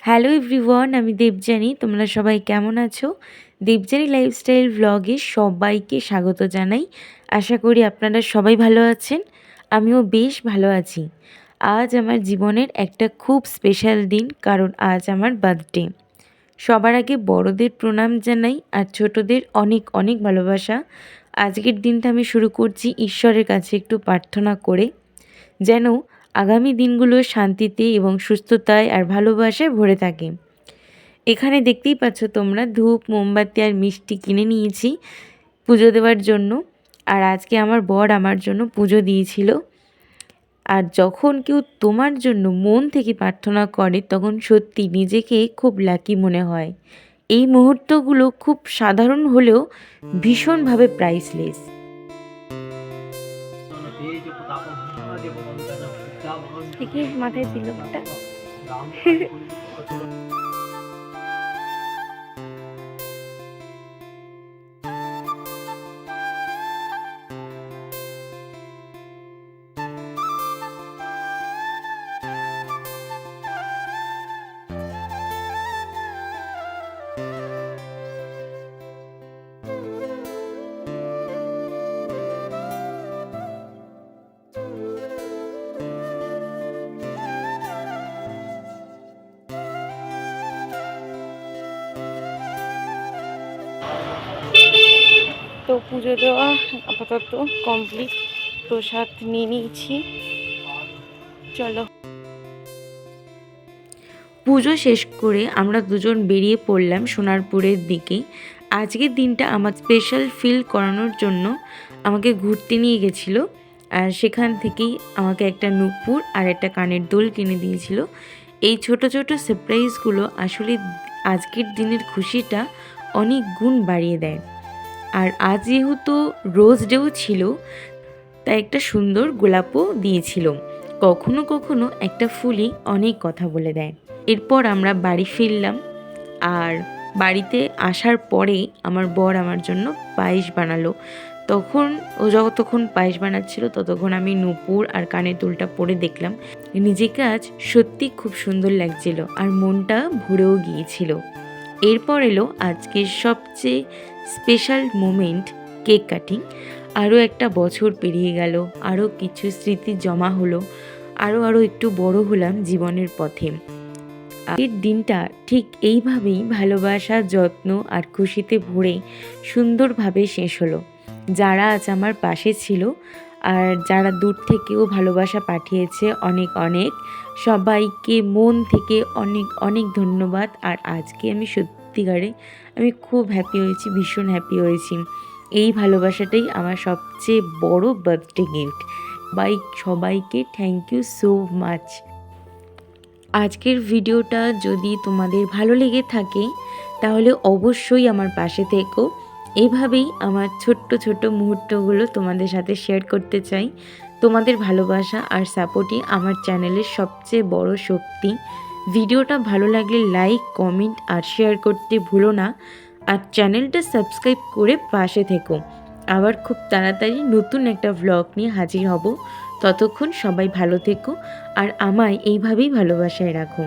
Hello everyone, আমি দেবযানী। তোমরা সবাই কেমন আছো? দেবযানী লাইফস্টাইল ভ্লগে সবাইকে স্বাগত জানাই। আশা করি আপনারা সবাই ভালো আছেন। আমিও বেশ ভালো আছি। আজ আমার জীবনের একটা খুব স্পেশাল দিন, কারণ আজ আমার বার্থডে। সবার আগে বড়দের প্রণাম জানাই আর ছোটদের অনেক অনেক ভালোবাসা। আজকের দিনটা আমি শুরু করছি ঈশ্বরের কাছে একটু প্রার্থনা করে, যেন আগামী দিনগুলো শান্তিতে এবং সুস্থতায় আর ভালোবাসায় ভরে থাকে। এখানে দেখতেই পাচ্ছ তোমরা, ধূপ, মোমবাতি আর মিষ্টি কিনে নিয়েছি পুজো দেওয়ার জন্য। আর আজকে আমার বর আমার জন্য পুজো দিয়েছিল। আর যখন কেউ তোমার জন্য মন থেকে প্রার্থনা করে, তখন সত্যি নিজেকে খুব লাকি মনে হয়। এই মুহূর্তগুলো খুব সাধারণ হলেও ভীষণভাবে প্রাইসলেস। মাথায় তিলকটা তো পুজো দেওয়া আপাতত কমপ্লিট। প্রসাদ নিয়ে নিয়েছি, চলো। পুজো শেষ করে আমরা দুজন বেরিয়ে পড়লাম সোনারপুরের দিকে। আজকের দিনটা আমার স্পেশাল ফিল করানোর জন্য আমাকে ঘুরতে নিয়ে গেছিলো, আর সেখান থেকেই আমাকে একটা নূপুর আর একটা কানের দুল কিনে দিয়েছিল। এই ছোট ছোট সারপ্রাইজগুলো আসলে আজকের দিনের খুশিটা অনেক গুণ বাড়িয়ে দেয়। আর আজ যেহেতু রোজ ডেও ছিল, তাই একটা সুন্দর গোলাপও দিয়েছিল। কখনো কখনো একটা ফুলই অনেক কথা বলে দেয়। এরপর আমরা বাড়ি ফিরলাম, আর বাড়িতে আসার পরে আমার বর আমার জন্য পায়েস বানালো। যতক্ষণ পায়েস বানাচ্ছিল ততক্ষণ আমি নূপুর আর কানের দুলটা পরে দেখলাম। নিজেকে আজ সত্যি খুব সুন্দর লাগছিল আর মনটা ভরেও গিয়েছিল। এরপর এলো আজকের সবচেয়ে স্পেশাল মোমেন্ট, কেক কাটিং। আরও একটা বছর পেরিয়ে গেল, আরও কিছু স্মৃতি জমা হলো, আরও একটু বড় হলাম জীবনের পথে। আগের দিনটা ঠিক এইভাবেই ভালোবাসা, যত্ন আর খুশিতে ভরে সুন্দরভাবে শেষ হলো। যারা আজ আমার পাশে ছিল আর যারা দূর থেকেও ভালোবাসা পাঠিয়েছে, অনেক অনেক সবাইকে মন থেকে অনেক অনেক ধন্যবাদ। আর আজকে আমি সত্যিকারে খুব হ্যাপি হয়েছি, ভীষণ হ্যাপি হয়েছি। এই ভালোবাসাটাই আমার সবচেয়ে বড় বার্থডে গিফট। সবাইকে থ্যাংক ইউ সো মাচ। আজকের ভিডিওটা যদি তোমাদের ভালো লেগে থাকে, তাহলে অবশ্যই আমার পাশে থেকো। এইভাবেই আমার ছোট্ট ছোট্ট মুহূর্তগুলো তোমাদের সাথে শেয়ার করতে চাই। তোমাদের ভালোবাসা আর সাপোর্টই আমার চ্যানেলের সবচেয়ে বড় শক্তি। ভিডিওটা ভালো লাগলে লাইক, কমেন্ট আর শেয়ার করতে ভুলো না। আর চ্যানেলটা সাবস্ক্রাইব করে পাশে থেকো। আবার খুব তাড়াতাড়ি নতুন একটা ভ্লগ নিয়ে হাজির হব। ততক্ষণ সবাই ভালো থেকো আর আমায় এইভাবেই ভালোবাসায় রাখো।